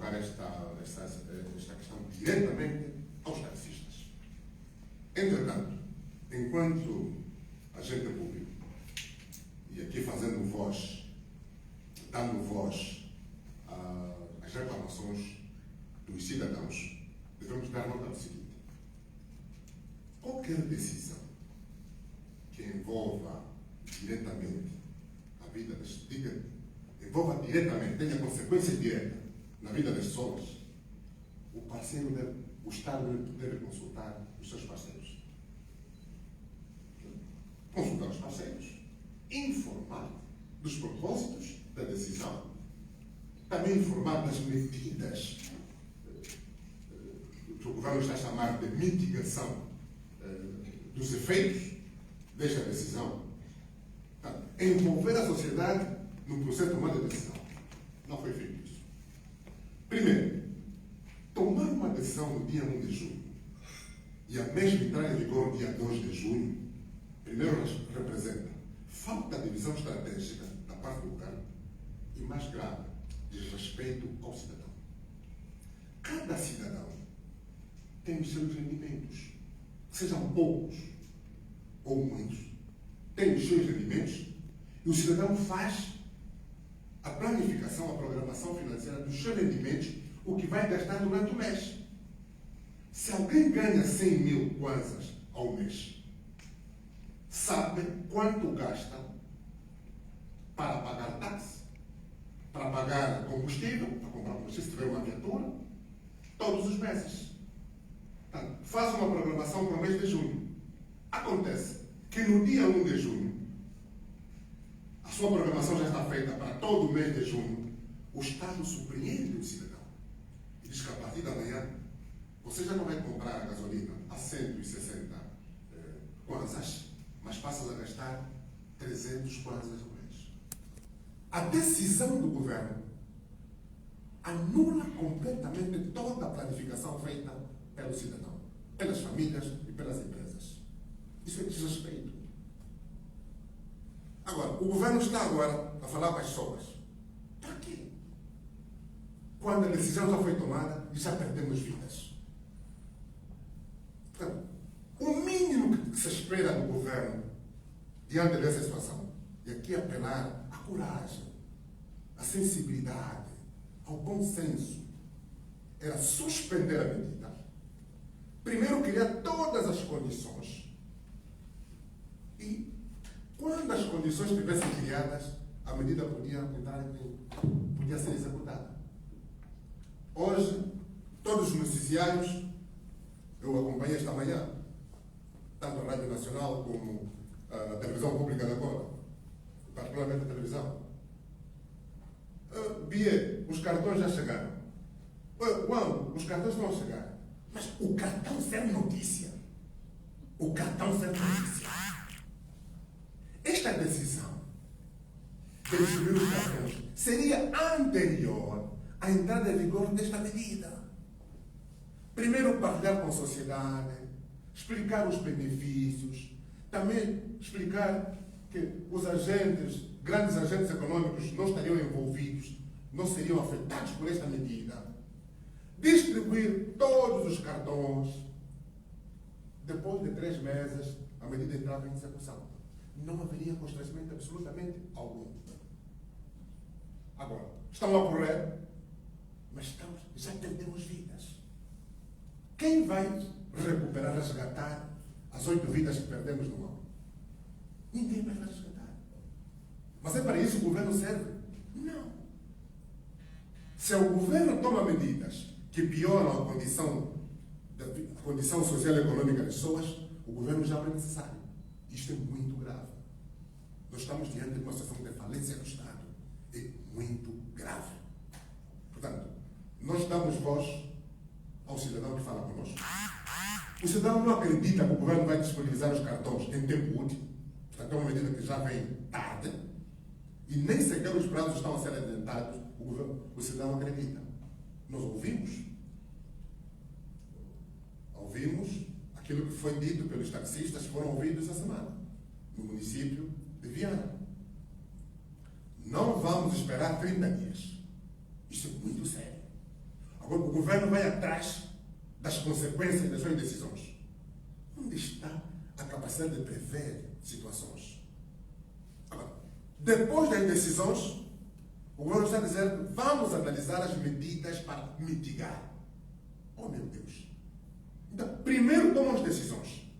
colocar esta questão diretamente aos taxistas. Entretanto, enquanto agente público, e aqui dando voz às reclamações dos cidadãos, devemos dar nota do seguinte: qualquer decisão que envolva diretamente a vida tenha consequências diretas na vida das pessoas, o Estado deve consultar os seus parceiros. Consultar os parceiros, informar dos propósitos da decisão, também informar das medidas que o governo está a chamar de mitigação dos efeitos desta decisão. Envolver a sociedade no processo de tomada de decisão. Não foi feito isso. Primeiro, tomar uma decisão no dia 1 de junho e a mesma entrar em vigor no dia 2 de junho, primeiro representa falta de visão estratégica da parte do governo e, mais grave, desrespeito ao cidadão. Cada cidadão tem os seus rendimentos, sejam poucos ou muitos, tem os seus rendimentos e o cidadão faz a planificação, a programação financeira dos seus rendimentos, o que vai gastar durante o mês. Se alguém ganha 100 mil kwanzas ao mês, sabe quanto gasta para pagar táxi, para pagar combustível, para comprar combustível, se tiver uma viatura, todos os meses. Portanto, faz uma programação para o mês de junho. Acontece que no dia 1 de junho, a sua programação já está feita para todo o mês de junho, o Estado surpreende o cidadão e diz que a partir da manhã você já não vai comprar a gasolina a 160 kwanzas, mas passas a gastar 300 kwanzas ao mês. A decisão do governo anula completamente toda a planificação feita pelo cidadão, pelas famílias e pelas empresas. Isso é desrespeito. Agora, o governo está agora a falar para as pessoas. Para quê? Quando a decisão já foi tomada e já perdemos vidas. Portanto, o mínimo que se espera do governo diante dessa situação, e aqui apelar à coragem, à sensibilidade, ao bom senso, era suspender a medida. Primeiro, criar todas as condições e, quando as condições estivessem criadas, a medida podia ser executada. Hoje, todos os noticiários, eu acompanhei esta manhã, tanto a Rádio Nacional como a Televisão Pública da Angola, particularmente a televisão. Bie, os cartões já chegaram. Uau, os cartões vão chegar. Mas o cartão serve notícia. O cartão serve notícia. Esta decisão de distribuir os cartões seria anterior à entrada em vigor desta medida. Primeiro, partilhar com a sociedade, explicar os benefícios, também explicar que os grandes agentes econômicos não estariam envolvidos, não seriam afetados por esta medida. Distribuir todos os cartões. Depois de 3 meses, a medida entrava em execução. Não haveria constrangimento absolutamente algum. Agora, estão a correr, mas já perdemos vidas. Quem vai recuperar, resgatar as 8 vidas que perdemos no ano? Ninguém vai resgatar. Mas é para isso que o governo serve? Não. Se o governo toma medidas que pioram a condição social e econômica das pessoas, o governo já não é necessário. Isto é muito grave. Nós estamos diante de uma situação de falência do Estado. É muito grave. Portanto, nós damos voz ao cidadão que fala conosco. O cidadão não acredita que o governo vai disponibilizar os cartões em tempo útil. Portanto, é uma medida que já vem tarde. E nem sequer os prazos estão a ser adiantados. O cidadão acredita. Nós ouvimos aquilo que foi dito pelos taxistas que foram ouvidos essa semana, no município de Viana. Não vamos esperar 30 dias. Isso é muito sério. Agora o governo vai atrás das consequências das suas decisões. Onde está a capacidade de prever situações? Agora, depois das decisões, o governo está dizendo, vamos analisar as medidas para mitigar. Oh meu Deus! Então, primeiro tomam as decisões.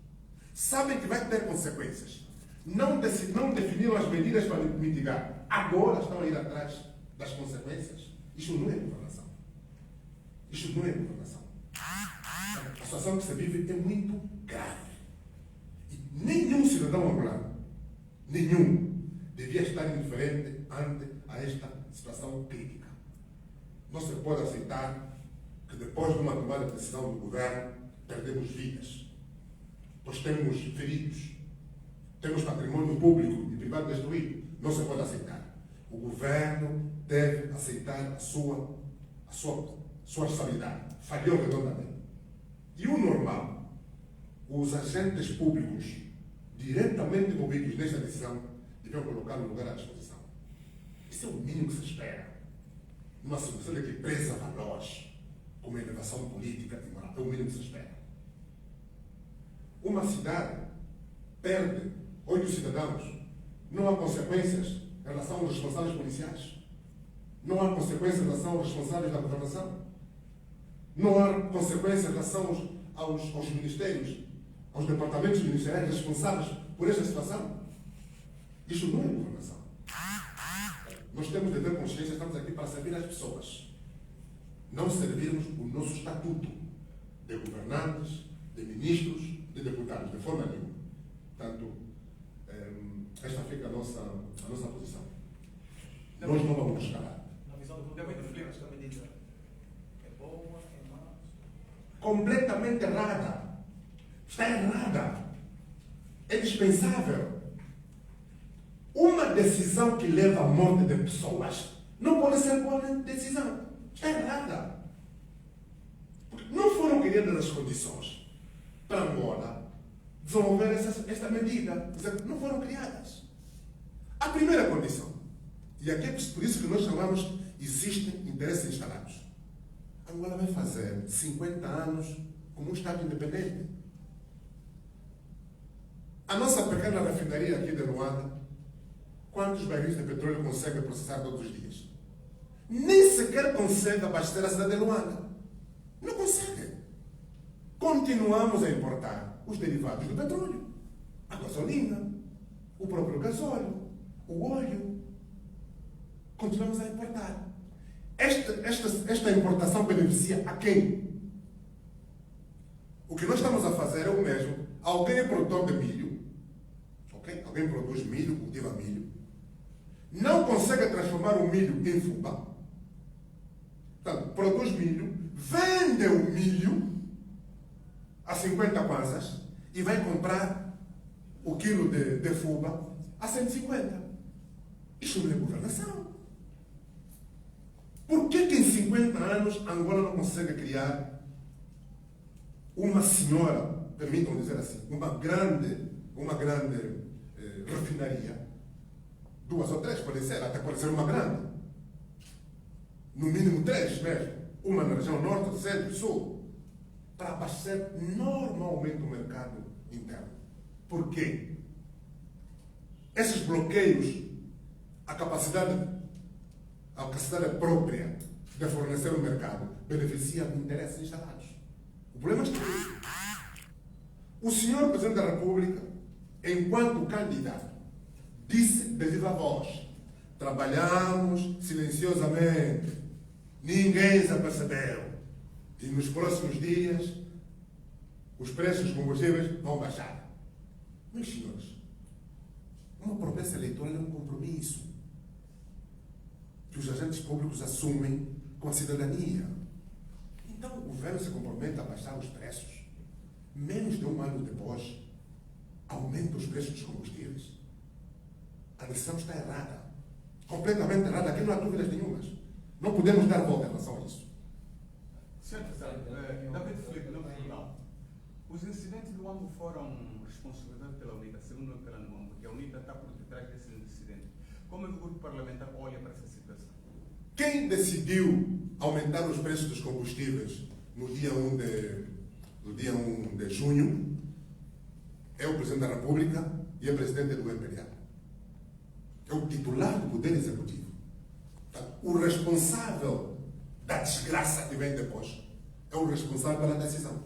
Sabem que vai ter consequências. Não definiram as medidas para mitigar. Agora estão a ir atrás das consequências. Isto não é governação. Isto não é governação. A situação que se vive é muito grave. E nenhum cidadão angolano, nenhum, devia estar indiferente ante a esta situação crítica. Não se pode aceitar que depois de uma tomada de decisão do governo, perdemos vidas. Pois temos feridos, temos patrimônio público e privado destruído. Não se pode aceitar. O governo deve aceitar a sua responsabilidade. Falhou redondamente. E o normal, os agentes públicos diretamente envolvidos nesta decisão deviam colocar o lugar à disposição. Isso é o mínimo que se espera. Numa situação que preza valores, como a elevação política e moral. É o mínimo que se espera. Uma cidade perde 8 cidadãos. Não há consequências em relação aos responsáveis policiais. Não há consequências em relação aos responsáveis da governação. Não há consequências em relação aos ministérios, aos departamentos ministeriais responsáveis por esta situação. Isto não é governação. Nós temos de ter consciência, estamos aqui para servir as pessoas. Não servirmos o nosso estatuto de governantes, de ministros, de deputados, de forma nenhuma. Portanto, esta fica a nossa posição. Nós não vamos escalar. Na visão do grupo de Filipe, esta medida é boa, é má? Completamente errada. Está errada. É dispensável. Uma decisão que leva à morte de pessoas não pode ser boa decisão. Está errada. Porque não foram criadas as condições para Angola desenvolver esta medida. Não foram criadas. A primeira condição, e aqui é por isso que nós chamamos, existem interesses instalados. Angola vai fazer 50 anos como um Estado independente. A nossa pequena refinaria aqui de Luanda, quantos barris de petróleo consegue processar todos os dias? Nem sequer consegue abastecer a cidade de Luanda. Não consegue. Continuamos a importar os derivados do petróleo, a gasolina, o próprio gasóleo, o óleo. Continuamos a importar. Esta importação beneficia a quem? O que nós estamos a fazer é o mesmo. Alguém é produtor de milho, okay? Alguém produz milho, cultiva milho, não consegue transformar o milho em fuba. Portanto, produz milho, vende o milho a 50 kwanzas e vai comprar o quilo de fuba a 150. Isso não é governação. Por que em 50 anos Angola não consegue criar uma senhora, permitam dizer assim, uma grande refinaria? 2 ou 3 pode ser, até pode ser uma grande. No mínimo 3 mesmo. Uma na região norte, centro e sul. Para abastecer normalmente o mercado interno. Por quê? Esses bloqueios à capacidade própria de fornecer o mercado beneficia interesses instalados. O problema é que o senhor Presidente da República, enquanto candidato, disse de viva voz: trabalhamos silenciosamente, ninguém se apercebeu, e nos próximos dias os preços dos combustíveis vão baixar. Meus senhores, uma promessa eleitoral é um compromisso que os agentes públicos assumem com a cidadania. Então o governo se compromete a baixar os preços. Menos de 1 ano depois, aumenta os preços dos combustíveis. A decisão está errada. Completamente errada. Aqui não há dúvidas nenhumas. Não podemos dar volta em relação a isso. Senhor Presidente, David Filipe, no final, os incidentes do Luanda foram responsabilidade pela UNITA, segundo pela NUAM, porque a UNITA está por detrás desses incidentes. Como é que o grupo parlamentar olha para essa situação? Quem decidiu aumentar os preços dos combustíveis no dia 1 de junho é o Presidente da República e a Presidente do MPLA. É o titular do Poder Executivo. O responsável da desgraça que vem depois é o responsável pela decisão.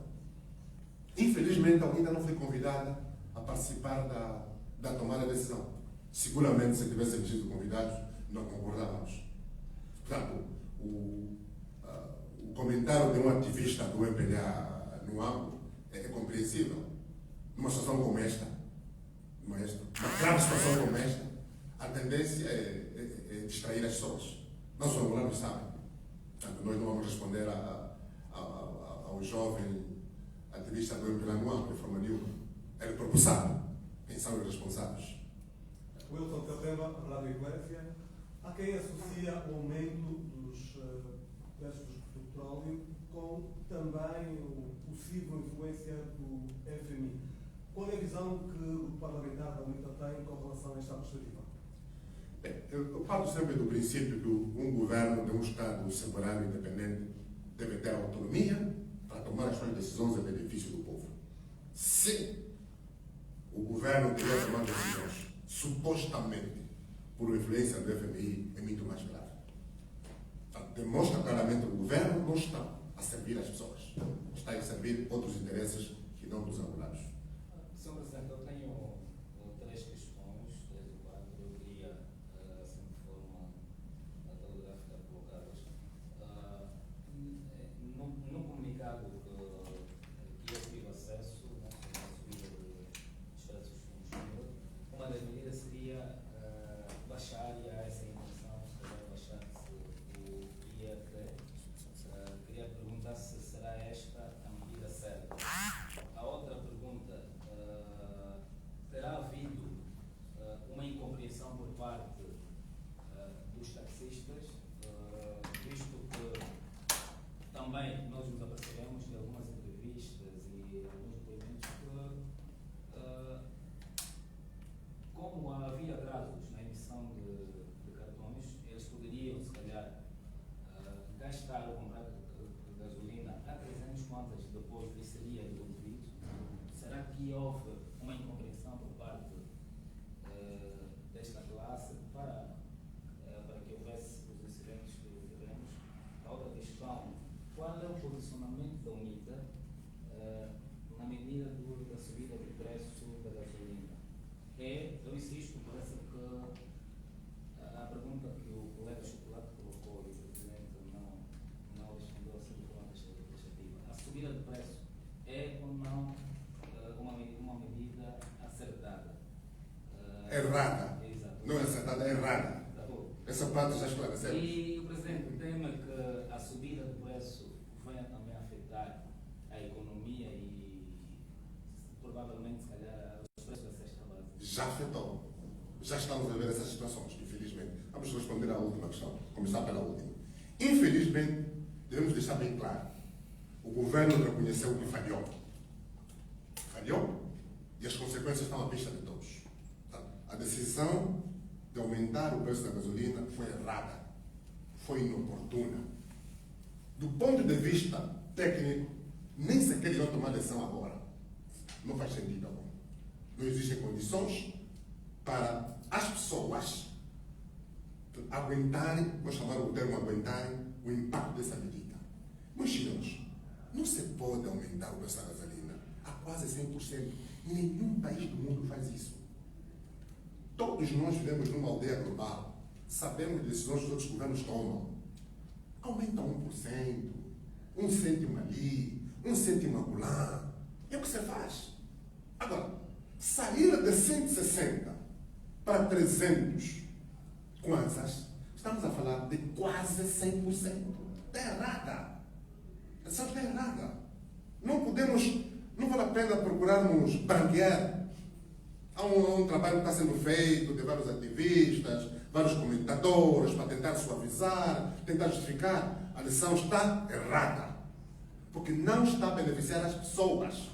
Infelizmente, ainda não foi convidada a participar da tomada de decisão. Seguramente, se tivéssemos sido convidados, não concordávamos. Portanto, o comentário de um ativista do MPLA no âmbito é compreensível. Numa situação como esta, uma grave situação como esta, a tendência é distrair as pessoas. Nós, os angolanos, sabem. Portanto, nós não vamos responder ao jovem ativista do MPLA no âmbito de forma nenhuma. Ele próprio sabe quem são os responsáveis. Wilson Capema, Rádio Eclésia. Há quem associa o aumento dos preços do petróleo com também a possível influência do FMI. Qual é a visão que o parlamentar da UNITA tem com relação a esta perspectiva? Eu parto sempre do princípio que um governo de um Estado soberano e independente deve ter autonomia para tomar as suas decisões a benefício do povo. Se o governo tiver tomado decisões supostamente por influência do FMI, é muito mais grave. Demonstra claramente que o governo não está a servir as pessoas, está a servir outros interesses que não dos angolanos. Sr. Presidente, eu tenho 3 questões, 3 ou 4, eu queria, assim de forma telegráfica, colocá-las. No comunicado que eu tive acesso, sobre a subida dos preços do combustível, uma das medidas seria baixar, e há essa intenção, se calhar baixar-se o IRT. Queria perguntar se será esta a medida certa. A outra pergunta, terá havido uma incompreensão por parte dos taxistas, visto que também nós nos apercebemos de algumas entrevistas e alguns depoimentos que, como havia atrasos na emissão de cartões, eles poderiam, se calhar, gastar ou comprar gasolina a 300 contas e depois lhe seria devolvido. Será que houve uma incompreensão por parte desta classe para que houvesse os incidentes que tivemos? A outra questão, qual é o posicionamento da UNITA na medida da subida do preço da gasolina? Eu insisto, parece que a pergunta que o colega Chocolate colocou e o Presidente não respondeu assim de forma taxativa. A subida do preço é ou não uma medida acertada? Errada. Exato. Não é acertada, é errada. Tá bom. Essa parte já esclareceu. E o Presidente teme que a subida do preço venha também afetar a economia e provavelmente, se calhar, os preços da cesta básica? Já afetou. Já estamos a ver essas situações, infelizmente. Vamos responder à última questão. Começar pela última. Infelizmente, devemos deixar bem claro. O governo reconheceu que falhou. Falhou e as consequências estão à vista de todos. A decisão de aumentar o preço da gasolina foi errada. Foi inoportuna. Do ponto de vista técnico, nem sequer irão tomar decisão agora. Não faz sentido algum. Não existem condições para as pessoas aguentarem, vou chamar o termo aguentarem, o impacto dessa medida. Meus senhores, não se pode aumentar o preço da gasolina a quase 100%. Nenhum país do mundo faz isso. Todos nós vivemos numa aldeia global. Sabemos de decisões que os outros governos tomam. Aumenta 1%, 1 cêntimo ali, 1 cêntimo acolá. É o que você faz. Agora, sair de 160 para 300 kwanzas, estamos a falar de quase 100%. Está errada. Essa está errada. Não vale a pena procurarmos branquear. Há um trabalho que está sendo feito de vários ativistas, vários comentadores, para tentar suavizar, tentar justificar. A lição está errada. Porque não está a beneficiar as pessoas.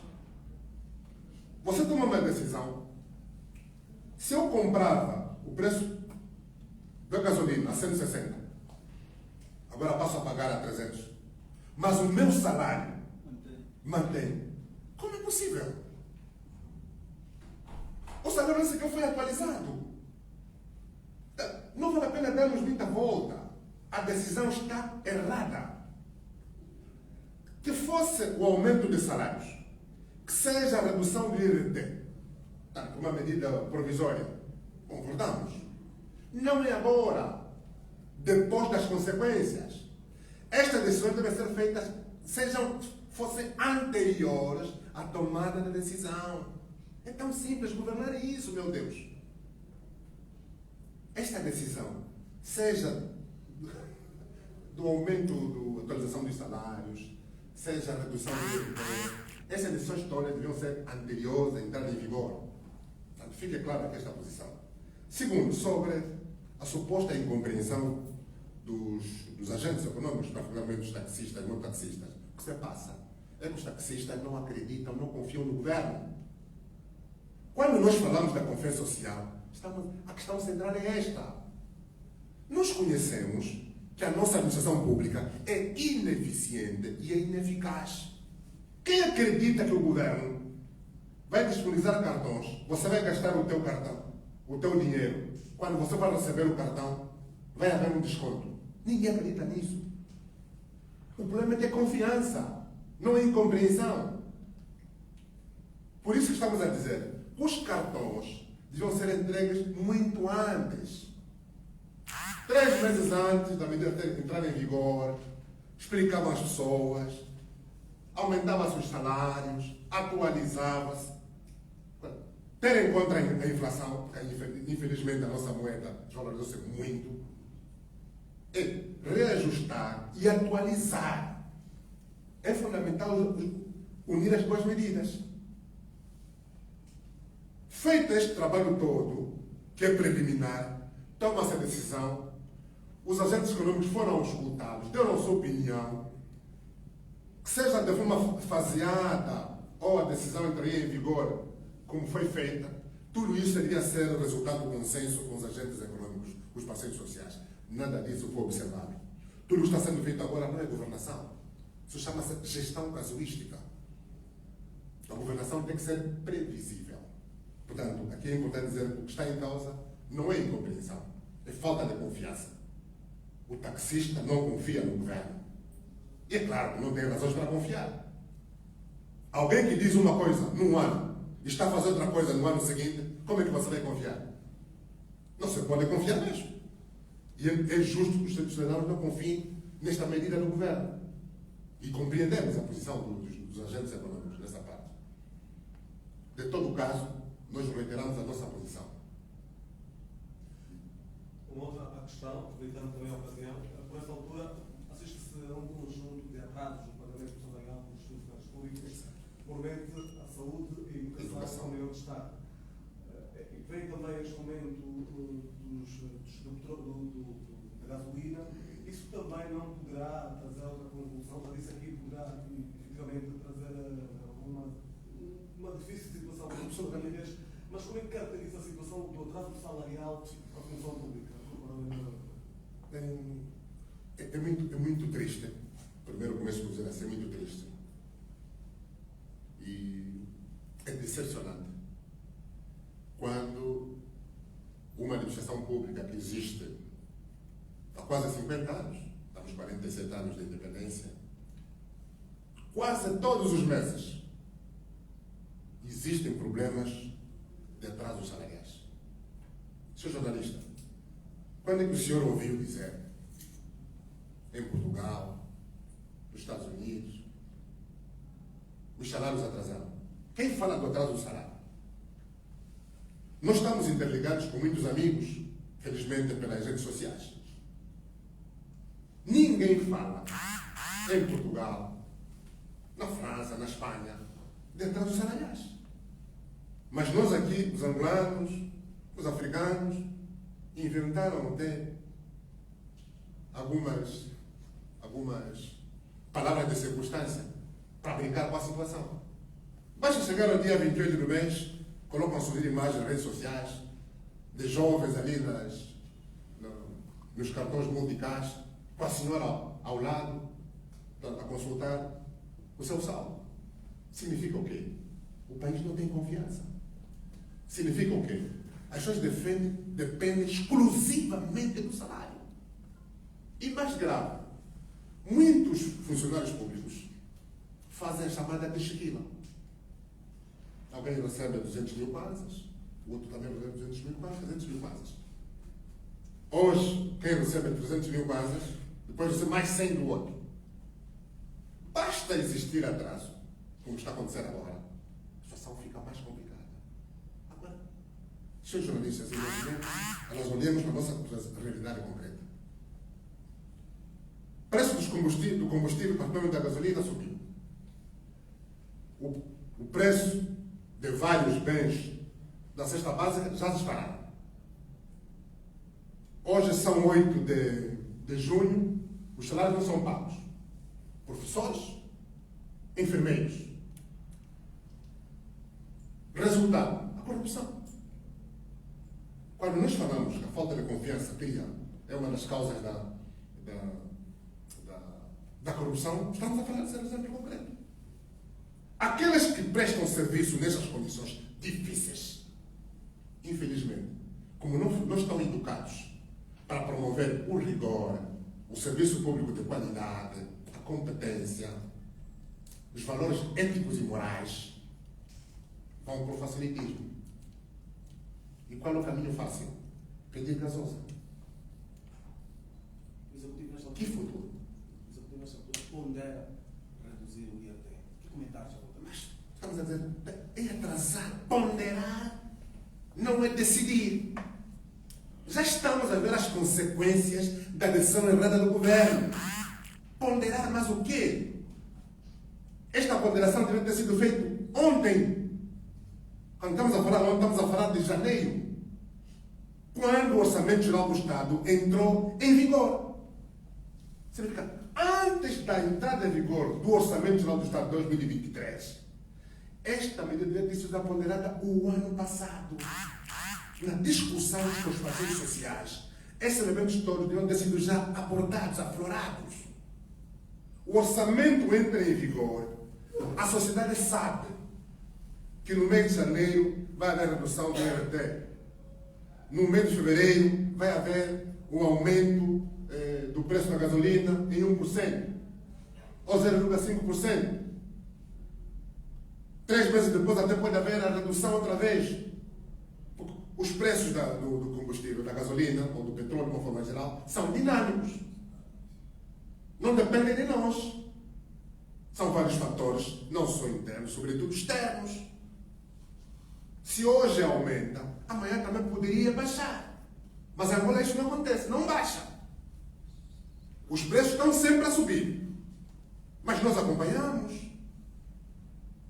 Você toma uma decisão. Se eu comprava o preço da gasolina a 160, agora passo a pagar a 300. Mas o meu salário mantém. Como é possível? O salário nem sequer foi atualizado. Não vale a pena darmos muita volta. A decisão está errada. Que fosse o aumento de salários, que seja a redução do IRT, uma medida provisória, concordamos. Não é agora, depois das consequências. Estas decisões devem ser feitas, fossem anteriores à tomada da decisão. É tão simples, governar é isso, meu Deus. Esta decisão, seja do aumento, da atualização dos salários, seja a redução do IRT, essas decisões todas deviam ser anteriores à entrada em vigor. Portanto, fique clara aqui esta posição. Segundo, sobre a suposta incompreensão dos agentes econômicos, particularmente dos taxistas, não taxistas. O que se passa é que os taxistas não acreditam, não confiam no governo. Quando nós falamos da confiança social, a questão central é esta. Nós conhecemos que a nossa administração pública é ineficiente e é ineficaz. Quem acredita que o governo vai disponibilizar cartões, você vai gastar o teu cartão, o teu dinheiro, quando você vai receber o cartão, vai haver um desconto? Ninguém acredita nisso. O problema é ter confiança, não é incompreensão. Por isso que estamos a dizer, os cartões deviam ser entregues muito antes. 3 meses antes da medida entrar em vigor, explicavam às pessoas, aumentavam-se os salários, atualizava-se. Ter em conta a inflação, porque infelizmente a nossa moeda desvalorizou-se muito, é reajustar e atualizar. É fundamental unir as duas medidas. Feito este trabalho todo, que é preliminar, toma-se a decisão, os agentes econômicos foram escutados, deram a sua opinião, que seja de forma faseada ou a decisão entraria em vigor como foi feita, tudo isso deveria ser o resultado do consenso com os agentes econômicos, os parceiros sociais. Nada disso foi observado. Tudo que está sendo feito agora não é governação. Isso chama-se gestão casuística. A governação tem que ser previsível. Portanto, aqui é importante dizer que o que está em causa não é incompreensão, é falta de confiança. O taxista não confia no governo. E é claro que não tem razões para confiar. Alguém que diz uma coisa num ano e está a fazer outra coisa no ano seguinte, como é que você vai confiar? Não se pode confiar mesmo. E é justo que os cidadãos não confiem nesta medida do governo. E compreendemos a posição dos agentes econômicos nessa parte. De todo o caso, nós reiteramos a nossa posição. Uma outra questão, aproveitando também a ocasião, por esta altura assiste-se a um conjunto de atrasos no pagamento salarial dos funcionários públicos, provavelmente a saúde e a educação ao nível de Estado. Vem também este aumento da gasolina. Isso também não poderá trazer outra convulsão? Já disse aqui, poderá efetivamente trazer uma difícil situação para as famílias. Mas como é que caracteriza a situação do atraso salarial para a função pública? É muito triste. Primeiro começo por dizer assim, é muito triste. E é decepcionante quando uma administração pública que existe há quase 50 anos, estamos 47 anos de independência, quase todos os meses existem problemas de atrasos salariais. Sr. jornalista, quando é que o senhor ouviu dizer em Portugal, nos Estados Unidos, os salários atrasaram? Quem fala do atraso do salário? Nós estamos interligados com muitos amigos, felizmente pelas redes sociais. Ninguém fala em Portugal, na França, na Espanha, de atrasos salariais. Mas nós aqui, os angolanos, os africanos, inventaram até algumas palavras de circunstância para brincar com a situação. Basta chegar ao dia 28 do mês, colocam a subir imagens nas redes sociais de jovens ali nos cartões multicast com a senhora ao lado, a consultar o seu saldo. Significa o quê? O país não tem confiança. Significa o quê? As pessoas dependem exclusivamente do salário. E mais grave, muitos funcionários públicos fazem a chamada de esquila. Alguém recebe 200 mil kwanzas, o outro também recebe 200 mil kwanzas, 300 mil kwanzas. Hoje, quem recebe 300 mil kwanzas, depois recebe mais 100 do outro. Basta existir atraso, como está acontecendo agora, a situação fica mais complicada. Agora, se os jornalistas e nós olhamos para a nossa realidade concreta. O preço do combustível, particularmente da gasolina, subiu. O preço de vários bens da cesta básica já dispararam. Hoje são 8 de junho, os salários não são pagos. Professores, enfermeiros. Resultado, a corrupção. Quando nós falamos que a falta de confiança é uma das causas da corrupção, estamos a falar de ser exemplo concreto. Aqueles que prestam serviço nessas condições difíceis, infelizmente, como não estão educados para promover o rigor, o serviço público de qualidade, a competência, os valores éticos e morais, vão para o facilitismo. E qual é o caminho fácil? Pedir gasosa. Que futuro? O Executivo nessa altura pondera reduzir o IAT. Que comentários já voltam? Mas estamos a dizer, é atrasar, ponderar, não é decidir. Já estamos a ver as consequências da decisão errada do governo. Ponderar mais o quê? Esta ponderação deve ter sido feita ontem. Quando estamos a falar ontem, estamos a falar de janeiro. Quando o Orçamento Geral do Estado entrou em vigor. Significa, antes da entrada em vigor do Orçamento Geral do Estado de 2023, esta medida devia ter sido ponderada o ano passado. Na discussão com os parceiros sociais, esses elementos todos deviam ter sido já abordados, aflorados. O orçamento entra em vigor, a sociedade sabe que no mês de janeiro vai haver redução do IRT. No mês de fevereiro vai haver um aumento do preço da gasolina em 1% ou 0,5%. 3 meses depois até pode haver a redução outra vez. Os preços do combustível, da gasolina ou do petróleo, de uma forma geral, são dinâmicos. Não dependem de nós. São vários fatores, não só internos, sobretudo externos. Se hoje aumenta, amanhã também poderia baixar. Mas em Angola isso não acontece, não baixa. Os preços estão sempre a subir. Mas nós acompanhamos.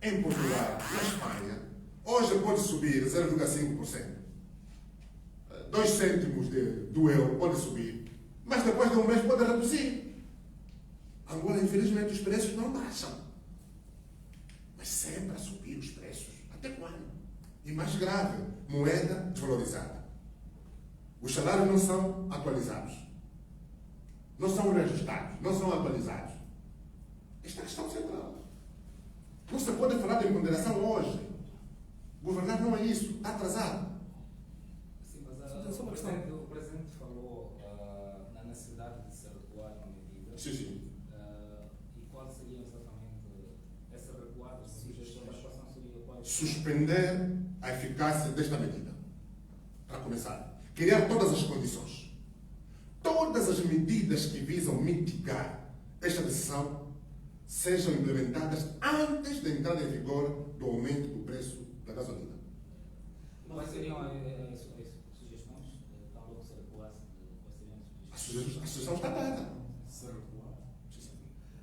Em Portugal, na Espanha, hoje pode subir 0,5%. 2 cêntimos do euro pode subir, mas depois de um mês pode reduzir. Angola, infelizmente, os preços não baixam. Mas sempre a subir os preços. Até quando? E mais grave, moeda desvalorizada. Os salários não são atualizados. Não são reajustados. Não são atualizados. Esta é a questão central. Não se pode falar de ponderação hoje. Governar não é isso. Está atrasado. Sim, mas o Presidente falou na necessidade de se recuar na medida. Sim, sim. E quais seriam exatamente essas recuadas, sugestões? Quais seriam quais? Suspender a eficácia desta medida. Para começar. Criar todas as condições. Todas as medidas que visam mitigar esta decisão sejam implementadas antes da entrada em vigor do aumento do preço da gasolina. Quais seriam sugestões? Talvez se recuasse, quais seriam as A sugestão está dada. Se recuar.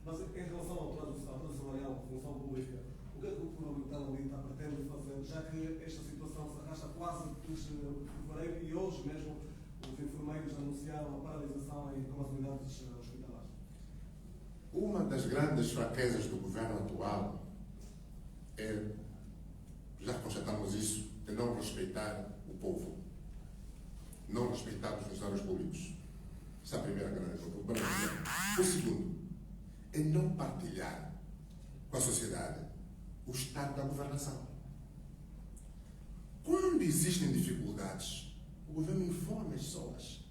Mas em relação ao atraso salarial, função pública, o que é que o Governo pretende fazer, já que esta situação se arrasta quase desde fevereiro e hoje mesmo os enfermeiros anunciaram a paralisação em algumas unidades hospitalares? Uma das grandes fraquezas do governo atual é, já constatamos isso, é não respeitar o povo, não respeitar os funcionários públicos. Essa é a primeira grande preocupação. O segundo é não partilhar com a sociedade o estado da governação. Quando existem dificuldades, o governo informa as pessoas.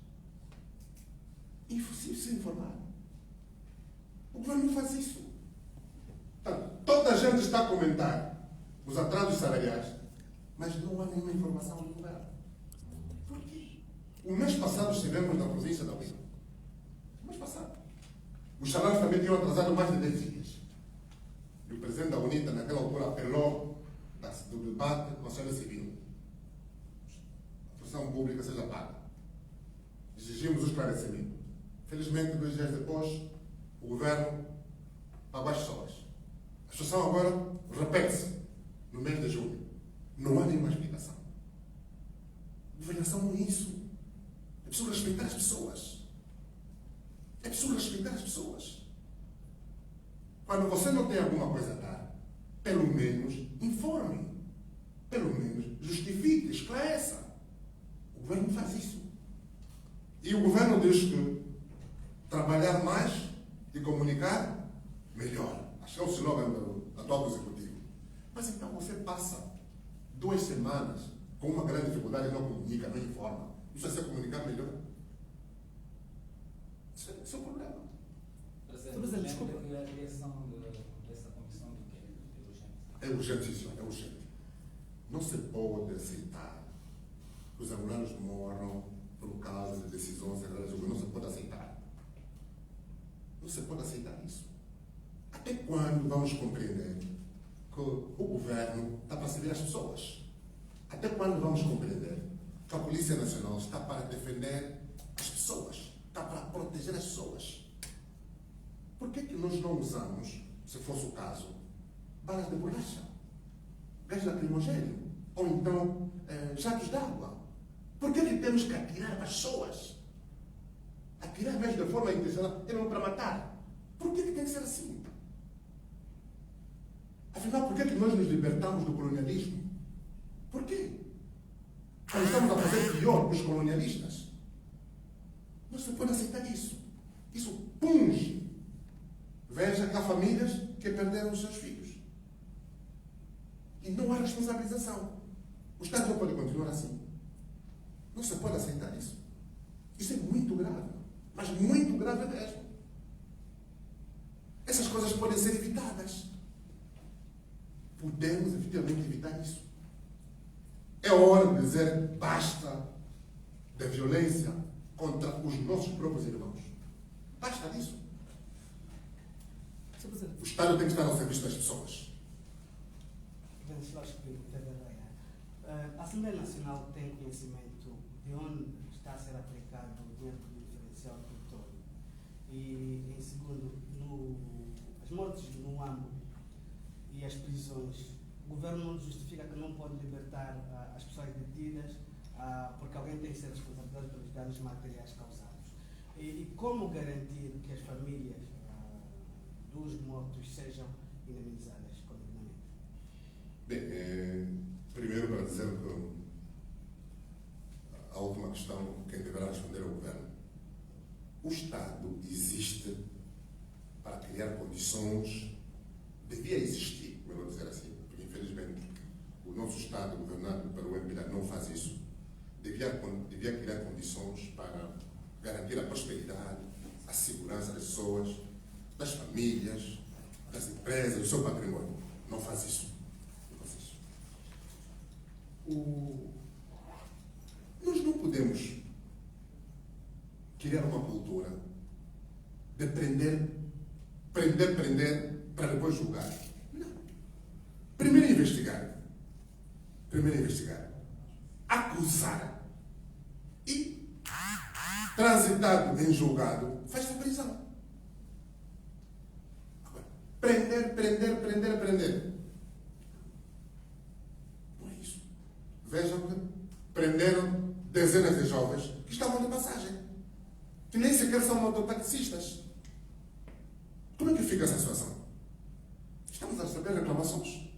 Impossível informar. O governo não faz isso. Portanto, toda a gente está a comentar os atrasos salariais, mas não há nenhuma informação do governo. Por quê? O mês passado estivemos na província da Beira. O mês passado. Os salários também tinham atrasado mais de 10 dias. E o presidente da UNITA, naquela altura, apelou do debate com a sociedade civil. A função pública seja paga. Exigimos o esclarecimento. Felizmente, 2 dias depois, o governo pagou as pessoas. A situação agora repete-se no mês de julho. Não há nenhuma explicação. Governação não é isso. É preciso respeitar as pessoas. É preciso respeitar as pessoas. Quando você não tem alguma coisa a dar, pelo menos informe. Pelo menos justifique, esclareça. O governo não faz isso. E o governo diz que trabalhar mais e comunicar melhor. Acho que é o slogan do atual executivo. Mas então você passa 2 semanas com uma grande dificuldade e não comunica, não informa. Isso é se comunicar melhor. Isso é o problema. Presidente, desculpa. A criação dessa comissão do que é urgente? É urgente, sim, senhor, é urgente. Não se pode aceitar que os angolanos morram por causa de decisões erradas. Não se pode aceitar. Não se pode aceitar isso. Até quando vamos compreender que o governo está para servir as pessoas? Até quando vamos compreender que a Polícia Nacional está para defender as pessoas? Está para proteger as pessoas? Por que nós não usamos, se fosse o caso, balas de borracha, gás lacrimogéneo, ou então jatos d'água? Por que temos que atirar para as pessoas? Atirar mesmo de forma intencional, e não para matar? Por que tem que ser assim? Afinal, por que nós nos libertamos do colonialismo? Por quê? Nós estamos a fazer pior que os colonialistas. Não se pode aceitar isso. Isso punge. Veja que há famílias que perderam os seus filhos. E não há responsabilização. O Estado não pode continuar assim. Não se pode aceitar isso. Isso é muito grave. Mas muito grave mesmo. Essas coisas podem ser evitadas. Podemos efetivamente evitar isso. É hora de dizer basta da violência contra os nossos próprios irmãos. Basta disso. O Estado tem que estar ao serviço das pessoas. A Assembleia Nacional tem conhecimento de onde está a ser aplicado o dinheiro diferencial do território. E, em segundo, as mortes no Uambo e as prisões, o governo não justifica que não pode libertar as pessoas detidas porque alguém tem que ser responsabilizado pelos danos materiais causados. E como garantir que as famílias dos mortos sejam indemnizadas corretamente? Bem, primeiro para dizer que a última questão, quem deverá responder é o governo. O Estado existe para criar condições, devia existir, melhor dizer assim, porque infelizmente o nosso Estado, governado pelo MPLA, não faz isso. Devia criar condições para garantir a prosperidade, a segurança das pessoas, das famílias, das empresas, do seu patrimônio. Não faz isso. Não faz isso. Nós não podemos criar uma cultura de prender, para depois julgar. Não. Primeiro investigar. Acusar. E, transitado em julgado, faz-se a prisão. Agora, prender. Não é isso. Vejam que prenderam dezenas de jovens que estavam de passagem, que nem sequer são mototaxistas. Como é que fica essa situação? Estamos a receber reclamações.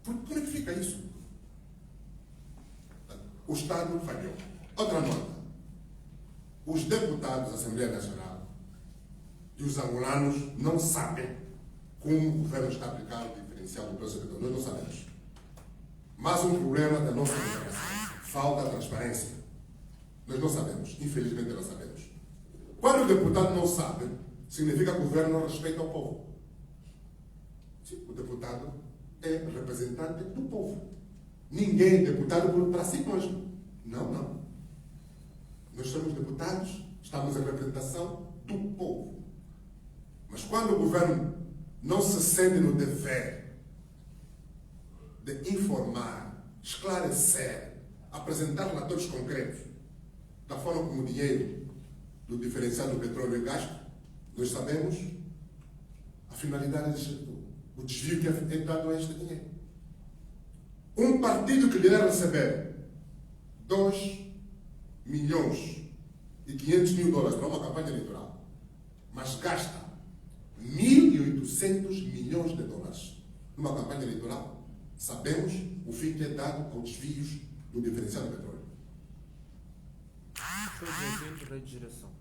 Como é que fica isso? O Estado falhou. Outra nota. os deputados da Assembleia Nacional e os angolanos não sabem como o governo está a aplicar o diferencial do preço do petróleo. Nós não sabemos. Mais um problema da nossa democracia. Falta de transparência. Nós não sabemos. Infelizmente não sabemos. Quando o deputado não sabe, significa que o governo não respeita o povo. Sim, o deputado é representante do povo. Ninguém é deputado para si mesmo. Não. Nós somos deputados, estamos em representação do povo. Mas quando o governo não se sente no dever de informar, esclarecer, apresentar relatórios concretos da forma como o dinheiro do diferencial do petróleo é gasto, nós sabemos a finalidade do desvio que é dado a este dinheiro. Um partido que vier receber 2.500.000 para uma campanha eleitoral, mas gasta 1.800 milhões de dólares numa campanha eleitoral, sabemos o fim que é dado aos desvios do diferencial do petróleo. Presidente da Direção,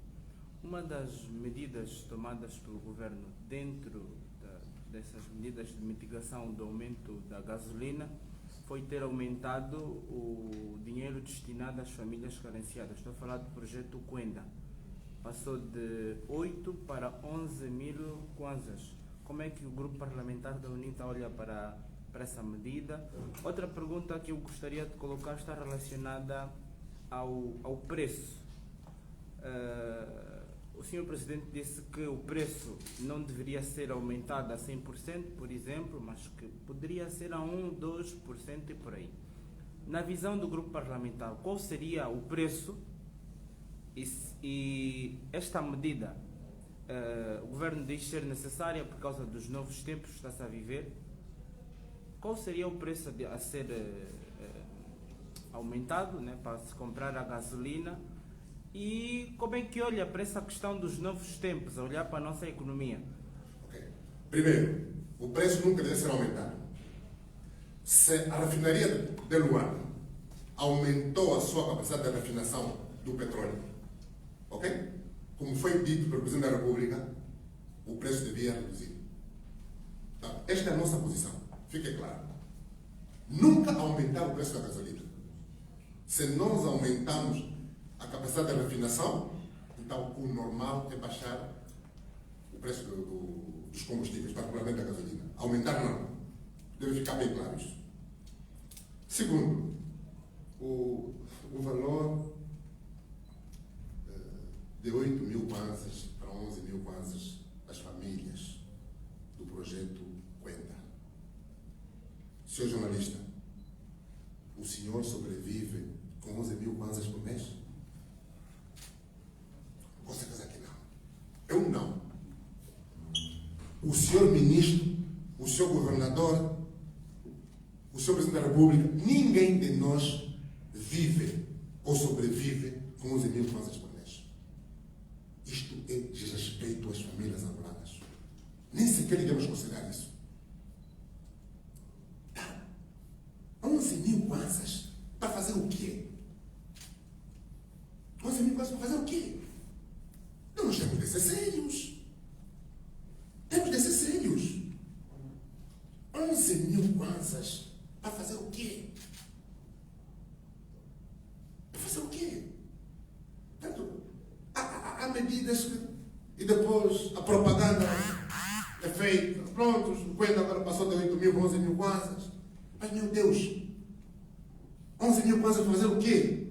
uma das medidas tomadas pelo governo dentro dessas medidas de mitigação do aumento da gasolina foi ter aumentado o dinheiro destinado às famílias carenciadas. Estou a falar do projeto Quenda. Passou de 8 para 11 mil kwanzas. Como é que o grupo parlamentar da UNITA olha para essa medida? Outra pergunta que eu gostaria de colocar está relacionada ao preço. O senhor Presidente disse que o preço não deveria ser aumentado a 100%, por exemplo, mas que poderia ser a 1%, 2% e por aí. Na visão do grupo parlamentar, qual seria o preço e esta medida, o governo diz ser necessária por causa dos novos tempos que está-se a viver, qual seria o preço a ser aumentado, né, para se comprar a gasolina? E como é que olha para essa questão dos novos tempos, a olhar para a nossa economia? Okay. Primeiro, o preço nunca deve ser aumentado. Se a refinaria de Luanda aumentou a sua capacidade de refinação do petróleo, ok? Como foi dito pelo Presidente da República, o preço devia reduzir. Então, esta é a nossa posição, fique claro. Nunca aumentar o preço da gasolina. Se nós aumentamos a capacidade de refinação, então o normal é baixar o preço dos combustíveis, particularmente da gasolina. Aumentar não. Deve ficar bem claro isso. Segundo, o valor de 8 mil kwanzas para 11 mil kwanzas das famílias do projeto Quenda. Senhor jornalista, o senhor sobrevive com 11 mil kwanzas por mês? Com certeza que não. Eu não. O senhor ministro, o senhor governador, o senhor Presidente da República, ninguém de nós vive ou sobrevive com 11 mil kwanzas por mês. Isto é desrespeito às famílias angolanas. Nem sequer devemos considerar isso. 11 mil kwanzas para fazer o quê? 11 mil kwanzas para fazer o quê? Nós temos de ser sérios. Temos de ser sérios. 11 mil kwanzas para fazer o quê? Para fazer o quê? Portanto, há medidas que... E depois a propaganda é feita. Pronto, o Quenda agora passou de 8 mil para 11 mil kwanzas. Mas, meu Deus, 11 mil kwanzas para fazer o quê?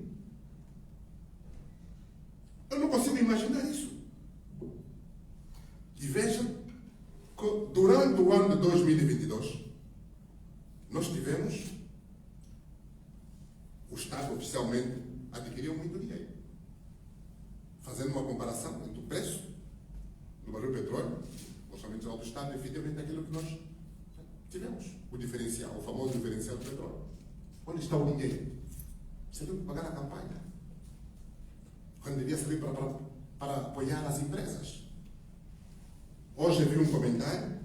Eu não consigo imaginar isso. E vejam que durante o ano de 2022, nós tivemos, o Estado oficialmente adquiriu muito dinheiro. Fazendo uma comparação entre o preço do barril de petróleo, o orçamento geral do Estado, é efetivamente aquilo que nós tivemos, o diferencial, o famoso diferencial do petróleo. Onde está o dinheiro? Serviu para pagar a campanha. Quando devia servir para apoiar as empresas. Hoje eu vi um comentário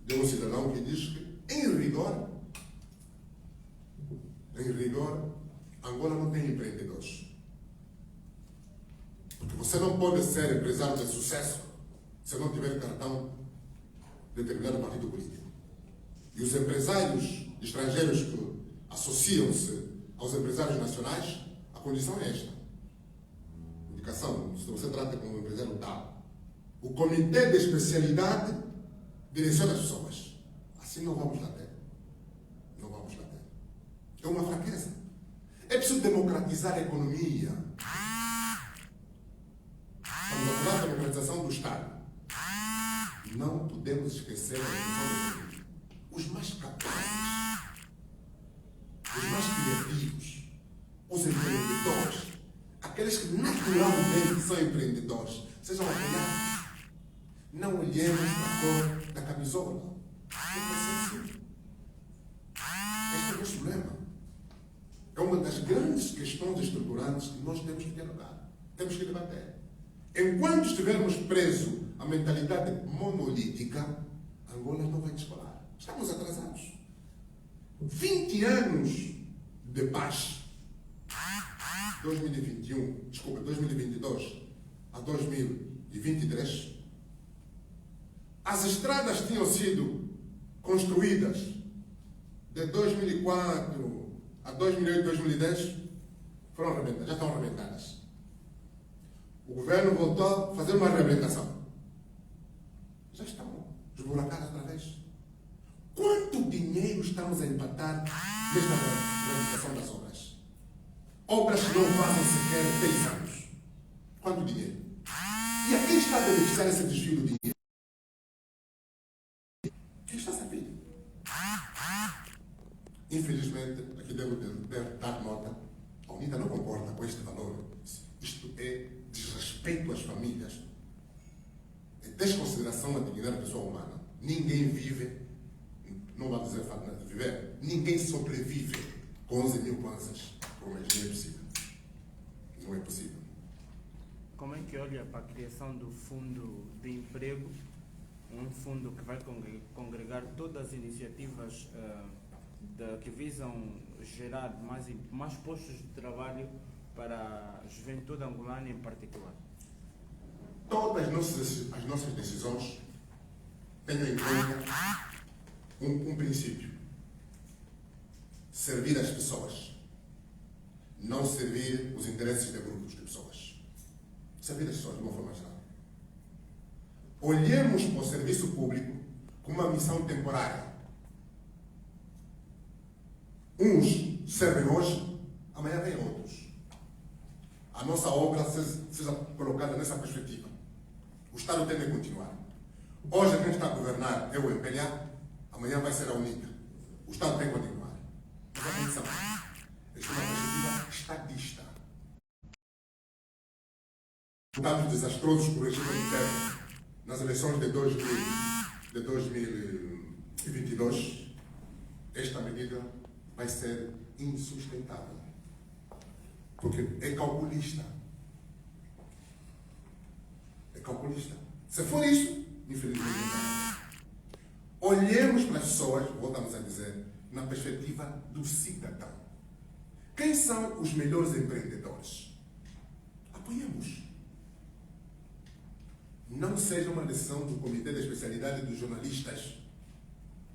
de um cidadão que diz que, em rigor, Angola não tem empreendedores. Você não pode ser empresário de sucesso se não tiver cartão de determinado partido político. E os empresários estrangeiros que associam-se aos empresários nacionais, a condição é esta. Indicação, se você trata como um empresário tal, o comitê de especialidade direciona as pessoas. Assim não vamos lá ter. Não vamos lá ter. É uma fraqueza. É preciso democratizar a economia. Estamos a falar da democratização do Estado. Não podemos esquecer os mais capazes, os mais criativos, os empreendedores, aqueles que naturalmente são empreendedores, sejam apoiados. Não olhemos para a cor da camisola. Este é o nosso problema. É uma das grandes questões estruturantes que nós temos que dialogar, temos que debater. Enquanto estivermos presos à mentalidade monolítica, Angola não vai descolar. Estamos atrasados. 20 anos de paz. 2022 a 2023. As estradas tinham sido construídas de 2004 a 2008, 2010, foram arrebentadas, já estão arrebentadas. O governo voltou a fazer uma reabilitação. Já estão esburacadas outra vez. Quanto dinheiro estamos a empatar nesta reabilitação das obras? Obras que não fazem sequer 10 anos. Quanto dinheiro? E a quem está a beneficiar esse desvio do dinheiro? Quem está a saber? Infelizmente, aqui devo dar nota, a UNITA não concorda com este valor. Isto é desrespeito às famílias, é desconsideração à dignidade da pessoa humana. Ninguém vive, não vou dizer viver, ninguém sobrevive com 11 mil kwanzas por mês. Não é possível. Não é possível. Como é que olha para a criação do fundo de emprego, um fundo que vai congregar todas as iniciativas que visam gerar mais postos de trabalho para a juventude angolana em particular? Todas as nossas decisões tenham em conta um princípio: servir as pessoas, não servir os interesses de grupos de pessoas. Servir as pessoas de uma forma geral. Olhemos para o serviço público como uma missão temporária. Uns servem hoje, amanhã vêm outros. A nossa obra seja colocada nessa perspectiva. O Estado tem de continuar. Hoje quem está a governar é o MPLA, amanhã vai ser a UNITA. O Estado tem que continuar. Mas atenção, esta é uma perspectiva estadista. Resultados desastrosos por regime interno nas eleições de 2022, esta medida vai ser insustentável. Porque é calculista. É calculista. Se for isso, infelizmente não. Olhemos para as pessoas, voltamos a dizer, na perspectiva do cidadão. Quem são os melhores empreendedores? Apoiemos. Não seja uma decisão do Comitê de Especialidade dos jornalistas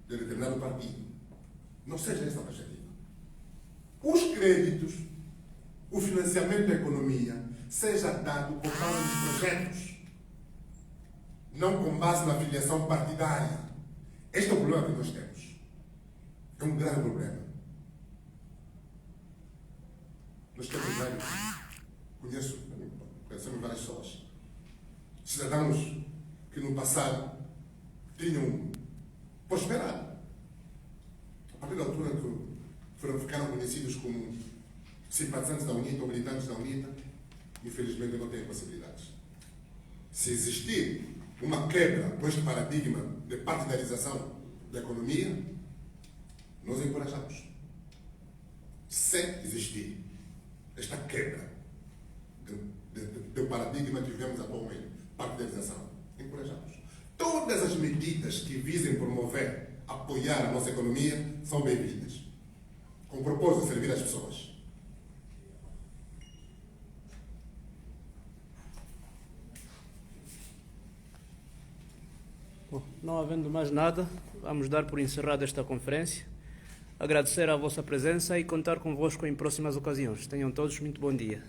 de determinado partido. Não seja essa a perspectiva. Os créditos, o financiamento da economia, seja dado por causa dos projetos, não com base na filiação partidária. Este é o problema que nós temos. É um grave problema. Nós temos vários. Conhecemos várias pessoas. Cidadãos que no passado tinham prosperado. A partir da altura que ficaram conhecidos como simpatizantes da UNITA ou militantes da UNITA, infelizmente não têm possibilidades. Se existir uma quebra com este paradigma de partidarização da economia, nós encorajamos. Se existir esta quebra do paradigma que vivemos atualmente, partidarização, encorajamos. Todas as medidas que visem promover, apoiar a nossa economia são bem-vindas, com o propósito de servir as pessoas. Bom, não havendo mais nada, vamos dar por encerrada esta conferência. Agradecer a vossa presença e contar convosco em próximas ocasiões. Tenham todos muito bom dia.